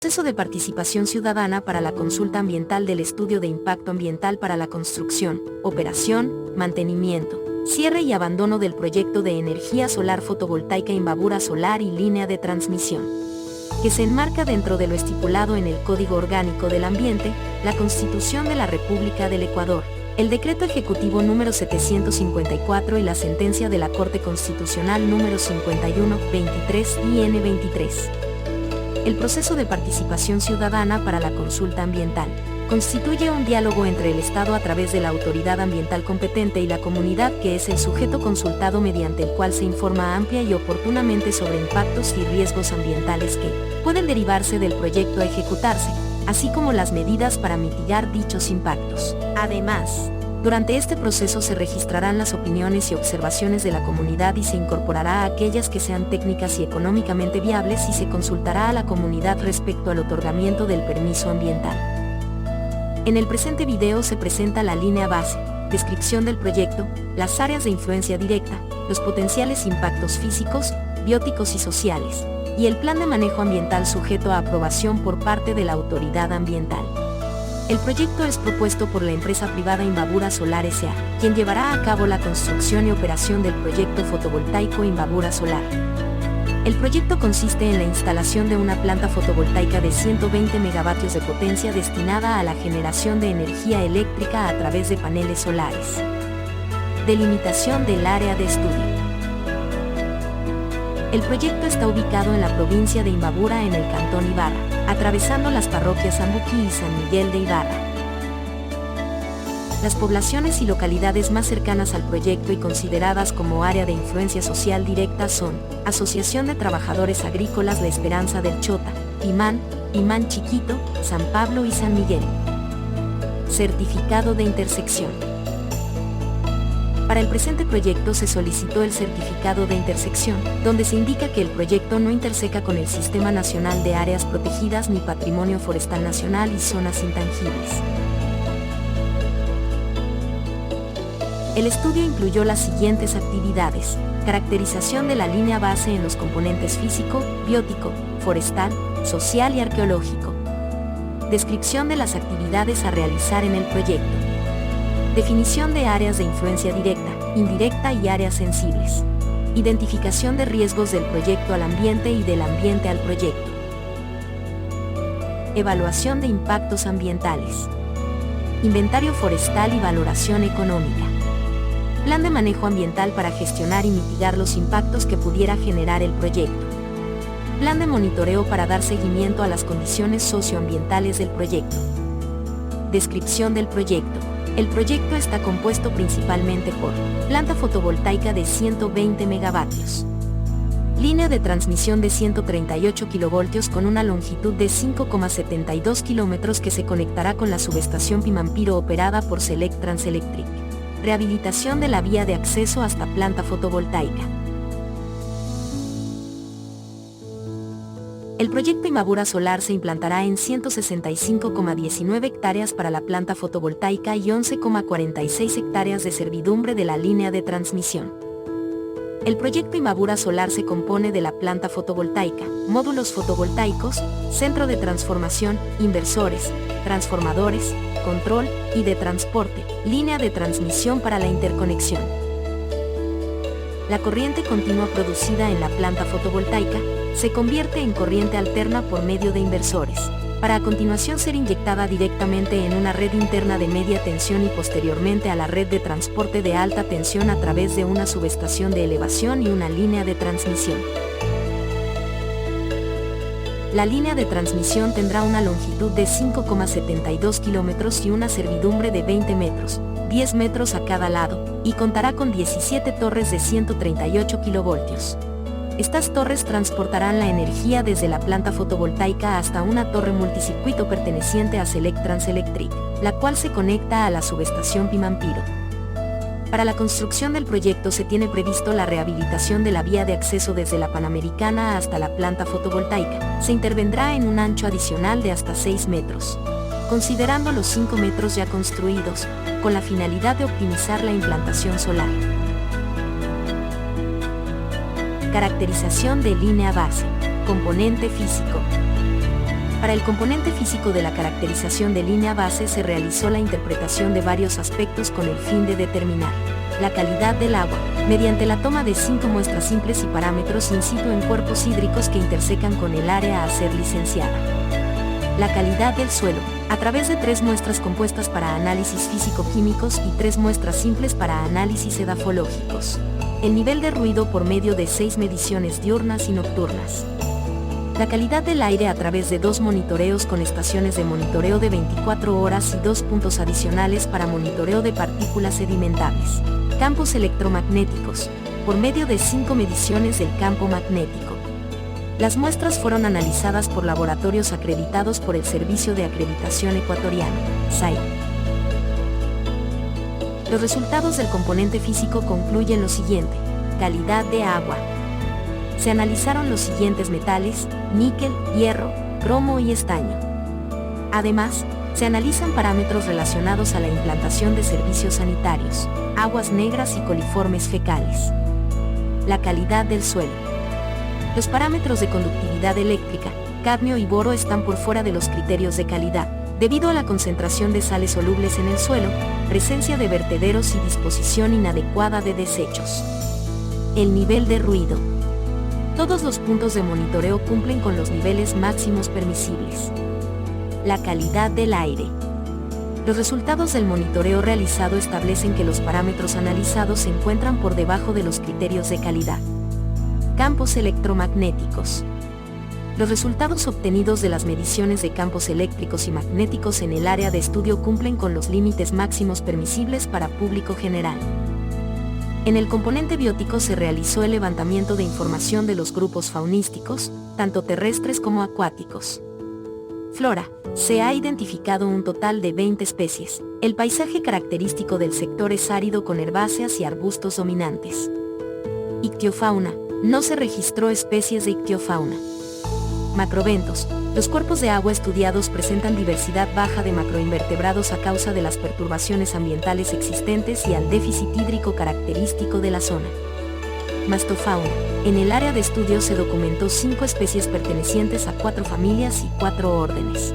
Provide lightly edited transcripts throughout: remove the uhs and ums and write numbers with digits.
Proceso de participación ciudadana para la consulta ambiental del estudio de impacto ambiental para la construcción, operación, mantenimiento, cierre y abandono del proyecto de energía solar fotovoltaica Imbabura Solar y línea de transmisión, que se enmarca dentro de lo estipulado en el Código Orgánico del Ambiente, la Constitución de la República del Ecuador, el Decreto Ejecutivo número 754 y la sentencia de la Corte Constitucional número 51-23 IN 23. El proceso de participación ciudadana para la consulta ambiental constituye un diálogo entre el Estado a través de la autoridad ambiental competente y la comunidad que es el sujeto consultado, mediante el cual se informa amplia y oportunamente sobre impactos y riesgos ambientales que pueden derivarse del proyecto a ejecutarse, así como las medidas para mitigar dichos impactos. Además, durante este proceso se registrarán las opiniones y observaciones de la comunidad y se incorporará a aquellas que sean técnicas y económicamente viables y se consultará a la comunidad respecto al otorgamiento del permiso ambiental. En el presente video se presenta la línea base, descripción del proyecto, las áreas de influencia directa, los potenciales impactos físicos, bióticos y sociales, y el plan de manejo ambiental sujeto a aprobación por parte de la autoridad ambiental. El proyecto es propuesto por la empresa privada Imbabura Solar S.A., quien llevará a cabo la construcción y operación del proyecto fotovoltaico Imbabura Solar. El proyecto consiste en la instalación de una planta fotovoltaica de 120 megavatios de potencia destinada a la generación de energía eléctrica a través de paneles solares. Delimitación del área de estudio. El proyecto está ubicado en la provincia de Imbabura en el cantón Ibarra, atravesando las parroquias Sambuquí y San Miguel de Ibarra. Las poblaciones y localidades más cercanas al proyecto y consideradas como área de influencia social directa son Asociación de Trabajadores Agrícolas La Esperanza del Chota, Imán, Imán Chiquito, San Pablo y San Miguel. Certificado de intersección. Para el presente proyecto se solicitó el certificado de intersección, donde se indica que el proyecto no interseca con el Sistema Nacional de Áreas Protegidas ni Patrimonio Forestal Nacional y zonas intangibles. El estudio incluyó las siguientes actividades: caracterización de la línea base en los componentes físico, biótico, forestal, social y arqueológico. Descripción de las actividades a realizar en el proyecto. Definición de áreas de influencia directa, indirecta y áreas sensibles. Identificación de riesgos del proyecto al ambiente y del ambiente al proyecto. Evaluación de impactos ambientales. Inventario forestal y valoración económica. Plan de manejo ambiental para gestionar y mitigar los impactos que pudiera generar el proyecto. Plan de monitoreo para dar seguimiento a las condiciones socioambientales del proyecto. Descripción del proyecto. El proyecto está compuesto principalmente por planta fotovoltaica de 120 megavatios, línea de transmisión de 138 kilovoltios con una longitud de 5,72 kilómetros que se conectará con la subestación Pimampiro operada por Select Transelectric, rehabilitación de la vía de acceso hasta planta fotovoltaica. El proyecto Imbabura Solar se implantará en 165,19 hectáreas para la planta fotovoltaica y 11,46 hectáreas de servidumbre de la línea de transmisión. El proyecto Imbabura Solar se compone de la planta fotovoltaica, módulos fotovoltaicos, centro de transformación, inversores, transformadores, control y de transporte, línea de transmisión para la interconexión. La corriente continua producida en la planta fotovoltaica se convierte en corriente alterna por medio de inversores, para a continuación ser inyectada directamente en una red interna de media tensión y posteriormente a la red de transporte de alta tensión a través de una subestación de elevación y una línea de transmisión. La línea de transmisión tendrá una longitud de 5,72 kilómetros y una servidumbre de 20 metros, 10 metros a cada lado, y contará con 17 torres de 138 kilovoltios. Estas torres transportarán la energía desde la planta fotovoltaica hasta una torre multicircuito perteneciente a Select Transelectric, la cual se conecta a la subestación Pimampiro. Para la construcción del proyecto se tiene previsto la rehabilitación de la vía de acceso desde la Panamericana hasta la planta fotovoltaica. Se intervendrá en un ancho adicional de hasta 6 metros, considerando los 5 metros ya construidos, con la finalidad de optimizar la implantación solar. Caracterización de línea base. Componente físico. Para el componente físico de la caracterización de línea base se realizó la interpretación de varios aspectos con el fin de determinar la calidad del agua, mediante la toma de 5 muestras simples y parámetros in situ en cuerpos hídricos que intersecan con el área a ser licenciada. La calidad del suelo, a través de 3 muestras compuestas para análisis físico-químicos y 3 muestras simples para análisis edafológicos. El nivel de ruido por medio de 6 mediciones diurnas y nocturnas. La calidad del aire a través de 2 monitoreos con estaciones de monitoreo de 24 horas y 2 puntos adicionales para monitoreo de partículas sedimentables. Campos electromagnéticos, por medio de 5 mediciones del campo magnético. Las muestras fueron analizadas por laboratorios acreditados por el Servicio de Acreditación Ecuatoriano, SAE. Los resultados del componente físico concluyen lo siguiente: calidad de agua. Se analizaron los siguientes metales: níquel, hierro, cromo y estaño. Además, se analizan parámetros relacionados a la implantación de servicios sanitarios, aguas negras y coliformes fecales. La calidad del suelo. Los parámetros de conductividad eléctrica, cadmio y boro están por fuera de los criterios de calidad, debido a la concentración de sales solubles en el suelo, presencia de vertederos y disposición inadecuada de desechos. El nivel de ruido. Todos los puntos de monitoreo cumplen con los niveles máximos permisibles. La calidad del aire. Los resultados del monitoreo realizado establecen que los parámetros analizados se encuentran por debajo de los criterios de calidad. Campos electromagnéticos. Los resultados obtenidos de las mediciones de campos eléctricos y magnéticos en el área de estudio cumplen con los límites máximos permisibles para público general. En el componente biótico se realizó el levantamiento de información de los grupos faunísticos, tanto terrestres como acuáticos. Flora. Se ha identificado un total de 20 especies. El paisaje característico del sector es árido con herbáceas y arbustos dominantes. Ictiofauna. No se registró especies de ictiofauna. Macroventos. Los cuerpos de agua estudiados presentan diversidad baja de macroinvertebrados a causa de las perturbaciones ambientales existentes y al déficit hídrico característico de la zona. Mastofauna. En el área de estudio se documentó 5 especies pertenecientes a 4 familias y 4 órdenes.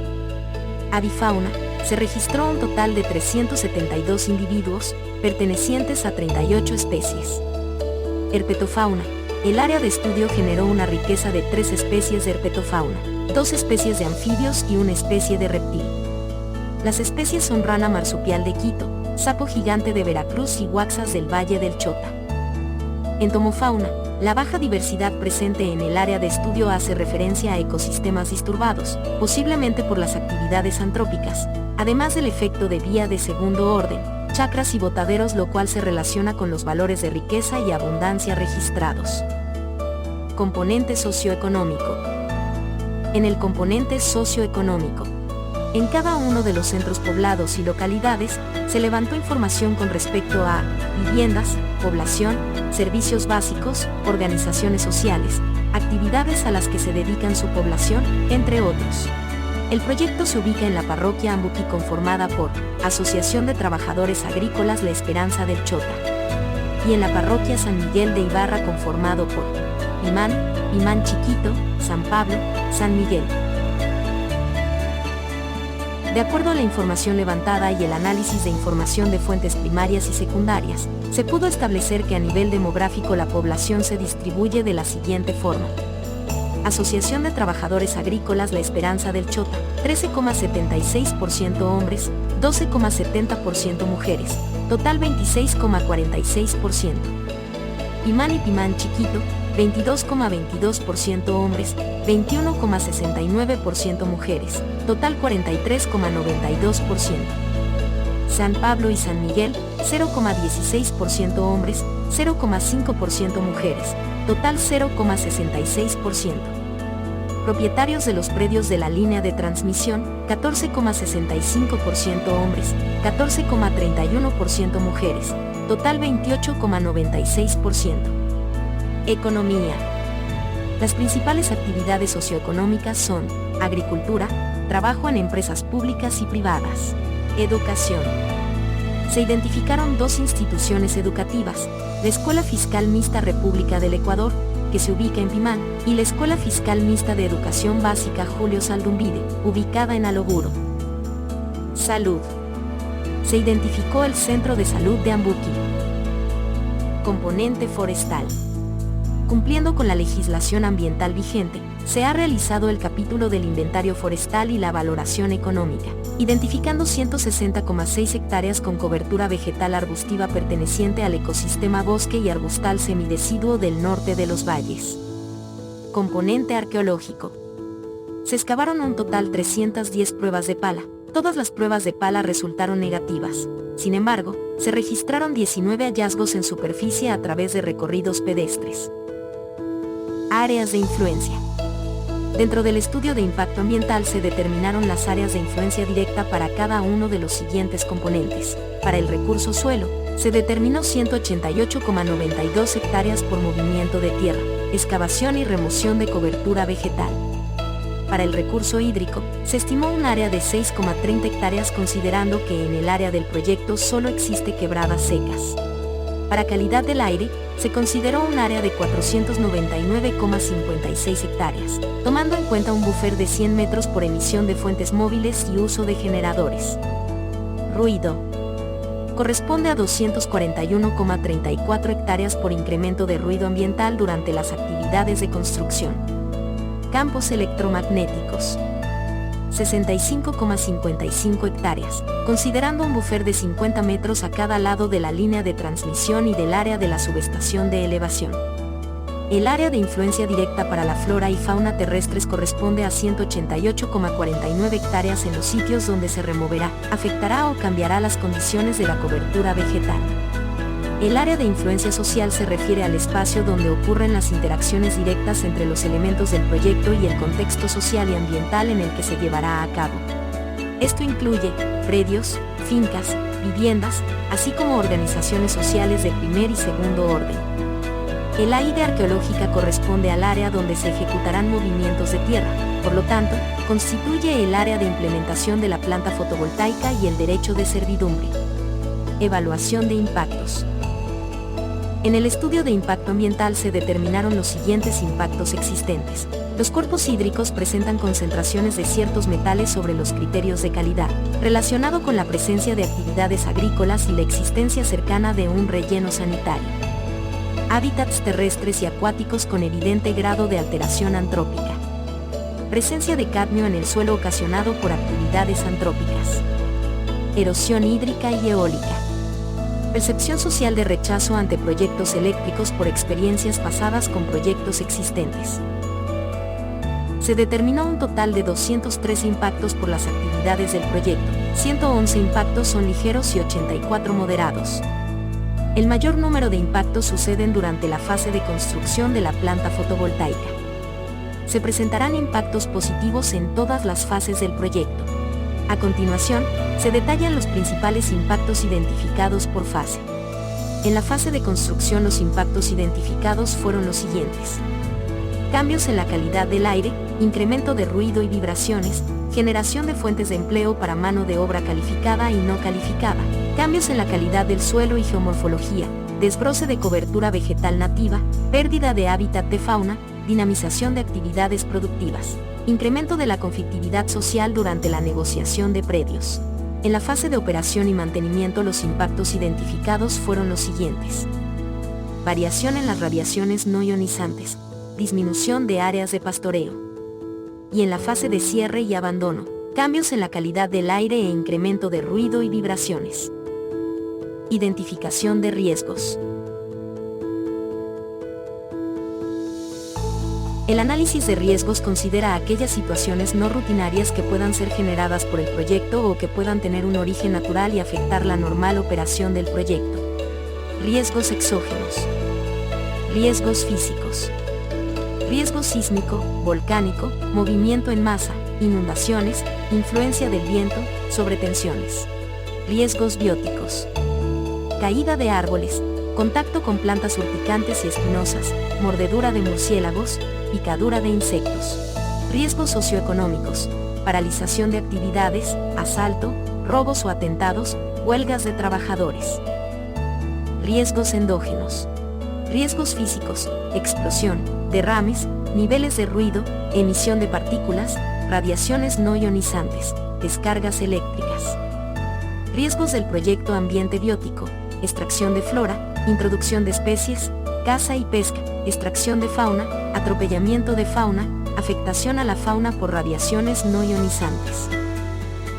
Avifauna. Se registró un total de 372 individuos, pertenecientes a 38 especies. Herpetofauna. El área de estudio generó una riqueza de 3 especies de herpetofauna, 2 especies de anfibios y 1 especie de reptil. Las especies son rana marsupial de Quito, sapo gigante de Veracruz y huaxas del Valle del Chota. Entomofauna. La baja diversidad presente en el área de estudio hace referencia a ecosistemas disturbados, posiblemente por las actividades antrópicas, además del efecto de vía de segundo orden, chacras y botaderos, lo cual se relaciona con los valores de riqueza y abundancia registrados. Componente socioeconómico. En el componente socioeconómico, en cada uno de los centros poblados y localidades, se levantó información con respecto a viviendas, población, servicios básicos, organizaciones sociales, actividades a las que se dedican su población, entre otros. El proyecto se ubica en la parroquia Ambuquí, conformada por Asociación de Trabajadores Agrícolas La Esperanza del Chota, y en la parroquia San Miguel de Ibarra, conformado por Pimán, Pimán Chiquito, San Pablo, San Miguel. De acuerdo a la información levantada y el análisis de información de fuentes primarias y secundarias, se pudo establecer que a nivel demográfico la población se distribuye de la siguiente forma. Asociación de Trabajadores Agrícolas La Esperanza del Chota, 13,76% hombres, 12,70% mujeres, total 26,46%. Pimán y Pimán Chiquito, 22,22% hombres, 21,69% mujeres, total 43,92%. San Pablo y San Miguel, 0,16% hombres, 0,5% mujeres, total 0,66%. Propietarios de los predios de la línea de transmisión, 14,65% hombres, 14,31% mujeres, total 28,96%. Economía. Las principales actividades socioeconómicas son agricultura, trabajo en empresas públicas y privadas, educación. Se identificaron 2 instituciones educativas, la Escuela Fiscal Mixta República del Ecuador, que se ubica en Pimán, y la Escuela Fiscal Mixta de Educación Básica Julio Saldumbide, ubicada en Aloguro. Salud. Se identificó el Centro de Salud de Ambuquí. Componente forestal. Cumpliendo con la legislación ambiental vigente, se ha realizado el capítulo del inventario forestal y la valoración económica, identificando 160,6 hectáreas con cobertura vegetal arbustiva perteneciente al ecosistema bosque y arbustal semideciduo del norte de los valles. Componente arqueológico. Se excavaron un total 310 pruebas de pala. Todas las pruebas de pala resultaron negativas. Sin embargo, se registraron 19 hallazgos en superficie a través de recorridos pedestres. Áreas de influencia. Dentro del estudio de impacto ambiental se determinaron las áreas de influencia directa para cada uno de los siguientes componentes. Para el recurso suelo, se determinó 188,92 hectáreas por movimiento de tierra, excavación y remoción de cobertura vegetal. Para el recurso hídrico, se estimó un área de 6,30 hectáreas considerando que en el área del proyecto solo existe quebradas secas. Para calidad del aire, se consideró un área de 499,56 hectáreas, tomando en cuenta un buffer de 100 metros por emisión de fuentes móviles y uso de generadores. Ruido. Corresponde a 241,34 hectáreas por incremento de ruido ambiental durante las actividades de construcción. Campos electromagnéticos. 65,55 hectáreas, considerando un buffer de 50 metros a cada lado de la línea de transmisión y del área de la subestación de elevación. El área de influencia directa para la flora y fauna terrestres corresponde a 188,49 hectáreas en los sitios donde se removerá, afectará o cambiará las condiciones de la cobertura vegetal. El área de influencia social se refiere al espacio donde ocurren las interacciones directas entre los elementos del proyecto y el contexto social y ambiental en el que se llevará a cabo. Esto incluye predios, fincas, viviendas, así como organizaciones sociales de primer y segundo orden. El AIDE arqueológica corresponde al área donde se ejecutarán movimientos de tierra, por lo tanto, constituye el área de implementación de la planta fotovoltaica y el derecho de servidumbre. Evaluación de impactos. En el estudio de impacto ambiental se determinaron los siguientes impactos existentes. Los cuerpos hídricos presentan concentraciones de ciertos metales sobre los criterios de calidad, relacionado con la presencia de actividades agrícolas y la existencia cercana de un relleno sanitario. Hábitats terrestres y acuáticos con evidente grado de alteración antrópica. Presencia de cadmio en el suelo ocasionado por actividades antrópicas. Erosión hídrica y eólica. Percepción social de rechazo ante proyectos eléctricos por experiencias pasadas con proyectos existentes. Se determinó un total de 213 impactos por las actividades del proyecto, 111 impactos son ligeros y 84 moderados. El mayor número de impactos suceden durante la fase de construcción de la planta fotovoltaica. Se presentarán impactos positivos en todas las fases del proyecto. A continuación, se detallan los principales impactos identificados por fase. En la fase de construcción los impactos identificados fueron los siguientes. Cambios en la calidad del aire, incremento de ruido y vibraciones, generación de fuentes de empleo para mano de obra calificada y no calificada, cambios en la calidad del suelo y geomorfología, desbroce de cobertura vegetal nativa, pérdida de hábitat de fauna, dinamización de actividades productivas, incremento de la conflictividad social durante la negociación de predios. En la fase de operación y mantenimiento los impactos identificados fueron los siguientes. Variación en las radiaciones no ionizantes, disminución de áreas de pastoreo. Y en la fase de cierre y abandono, cambios en la calidad del aire e incremento de ruido y vibraciones. Identificación de riesgos. El análisis de riesgos considera aquellas situaciones no rutinarias que puedan ser generadas por el proyecto o que puedan tener un origen natural y afectar la normal operación del proyecto. Riesgos exógenos. Riesgos físicos. Riesgo sísmico, volcánico, movimiento en masa, inundaciones, influencia del viento, sobretensiones. Riesgos bióticos. Caída de árboles, contacto con plantas urticantes y espinosas, mordedura de murciélagos, picadura de insectos. Riesgos socioeconómicos, paralización de actividades, asalto, robos o atentados, huelgas de trabajadores. Riesgos endógenos. Riesgos físicos, explosión, derrames, niveles de ruido, emisión de partículas, radiaciones no ionizantes, descargas eléctricas. Riesgos del proyecto ambiente biótico, extracción de flora, introducción de especies, caza y pesca, extracción de fauna, atropellamiento de fauna, afectación a la fauna por radiaciones no ionizantes.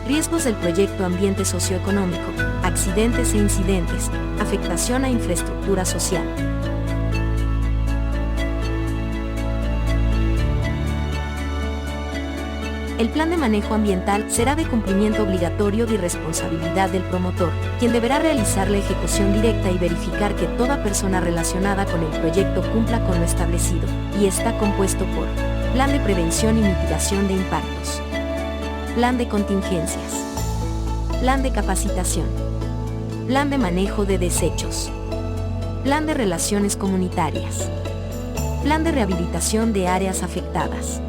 Riesgos del proyecto ambiente socioeconómico, accidentes e incidentes, afectación a infraestructura social. El plan de manejo ambiental será de cumplimiento obligatorio y responsabilidad del promotor, quien deberá realizar la ejecución directa y verificar que toda persona relacionada con el proyecto cumpla con lo establecido, y está compuesto por Plan de Prevención y Mitigación de Impactos, Plan de Contingencias, Plan de Capacitación, Plan de Manejo de Desechos, Plan de Relaciones Comunitarias, Plan de Rehabilitación de Áreas Afectadas,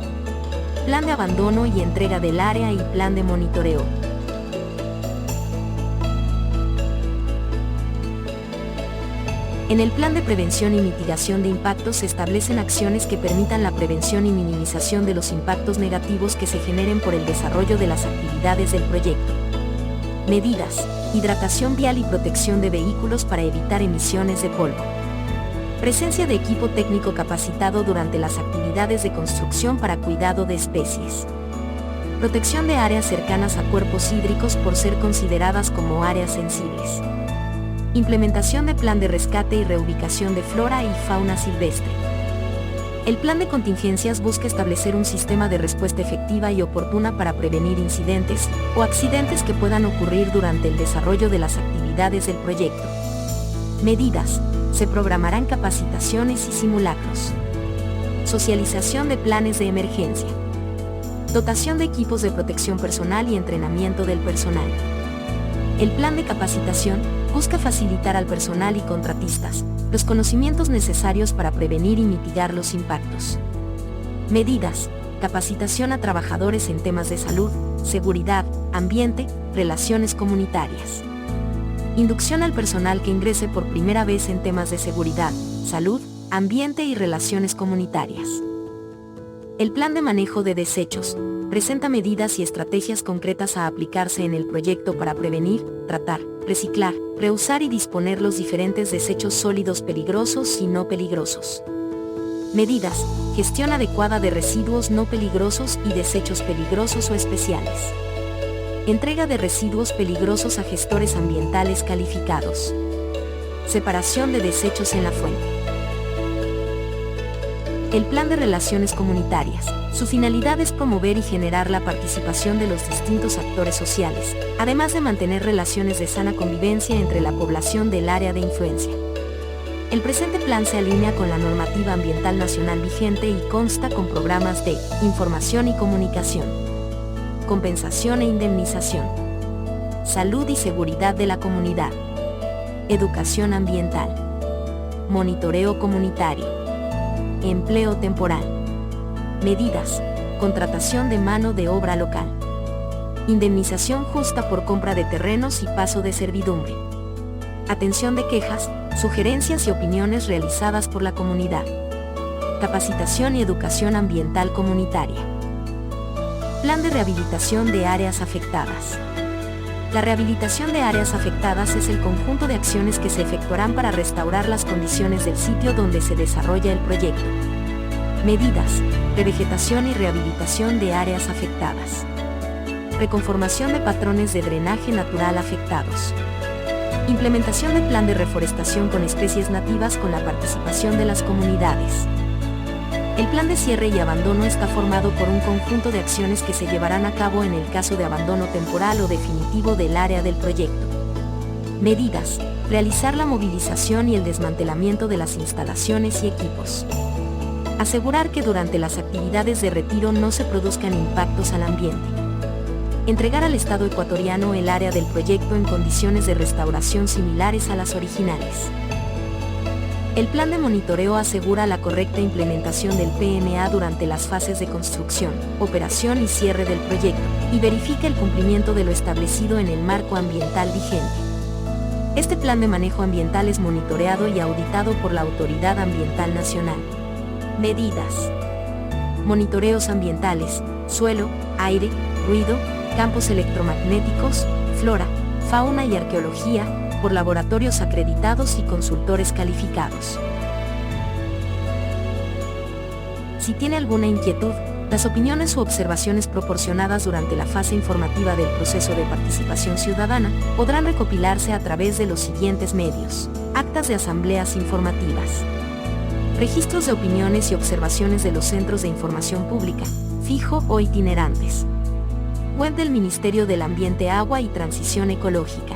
Plan de abandono y entrega del área y plan de monitoreo. En el plan de prevención y mitigación de impactos se establecen acciones que permitan la prevención y minimización de los impactos negativos que se generen por el desarrollo de las actividades del proyecto. Medidas: hidratación vial y protección de vehículos para evitar emisiones de polvo. Presencia de equipo técnico capacitado durante las actividades de construcción para cuidado de especies. Protección de áreas cercanas a cuerpos hídricos por ser consideradas como áreas sensibles. Implementación de plan de rescate y reubicación de flora y fauna silvestre. El plan de contingencias busca establecer un sistema de respuesta efectiva y oportuna para prevenir incidentes o accidentes que puedan ocurrir durante el desarrollo de las actividades del proyecto. Medidas: se programarán capacitaciones y simulacros. Socialización de planes de emergencia. Dotación de equipos de protección personal y entrenamiento del personal. El plan de capacitación busca facilitar al personal y contratistas los conocimientos necesarios para prevenir y mitigar los impactos. Medidas: capacitación a trabajadores en temas de salud, seguridad, ambiente, relaciones comunitarias. Inducción al personal que ingrese por primera vez en temas de seguridad, salud, ambiente y relaciones comunitarias. El plan de manejo de desechos presenta medidas y estrategias concretas a aplicarse en el proyecto para prevenir, tratar, reciclar, reusar y disponer los diferentes desechos sólidos peligrosos y no peligrosos. Medidas: gestión adecuada de residuos no peligrosos y desechos peligrosos o especiales. Entrega de residuos peligrosos a gestores ambientales calificados. Separación de desechos en la fuente. El plan de relaciones comunitarias. Su finalidad es promover y generar la participación de los distintos actores sociales, además de mantener relaciones de sana convivencia entre la población del área de influencia. El presente plan se alinea con la normativa ambiental nacional vigente y consta con programas de información y comunicación, compensación e indemnización, salud y seguridad de la comunidad, educación ambiental, monitoreo comunitario, empleo temporal. Medidas: contratación de mano de obra local, indemnización justa por compra de terrenos y paso de servidumbre, atención de quejas, sugerencias y opiniones realizadas por la comunidad, capacitación y educación ambiental comunitaria. Plan de rehabilitación de áreas afectadas. La rehabilitación de áreas afectadas es el conjunto de acciones que se efectuarán para restaurar las condiciones del sitio donde se desarrolla el proyecto. Medidas: revegetación y rehabilitación de áreas afectadas. Reconformación de patrones de drenaje natural afectados. Implementación del plan de reforestación con especies nativas con la participación de las comunidades. El plan de cierre y abandono está formado por un conjunto de acciones que se llevarán a cabo en el caso de abandono temporal o definitivo del área del proyecto. Medidas: realizar la movilización y el desmantelamiento de las instalaciones y equipos. Asegurar que durante las actividades de retiro no se produzcan impactos al ambiente. Entregar al Estado ecuatoriano el área del proyecto en condiciones de restauración similares a las originales. El plan de monitoreo asegura la correcta implementación del PMA durante las fases de construcción, operación y cierre del proyecto, y verifica el cumplimiento de lo establecido en el marco ambiental vigente. Este plan de manejo ambiental es monitoreado y auditado por la Autoridad Ambiental Nacional. Medidas. Monitoreos ambientales, suelo, aire, ruido, campos electromagnéticos, flora, fauna y arqueología, por laboratorios acreditados y consultores calificados. Si tiene alguna inquietud, las opiniones u observaciones proporcionadas durante la fase informativa del proceso de participación ciudadana podrán recopilarse a través de los siguientes medios: actas de asambleas informativas, registros de opiniones y observaciones de los centros de información pública, fijo o itinerantes, web del Ministerio del Ambiente, Agua y Transición Ecológica.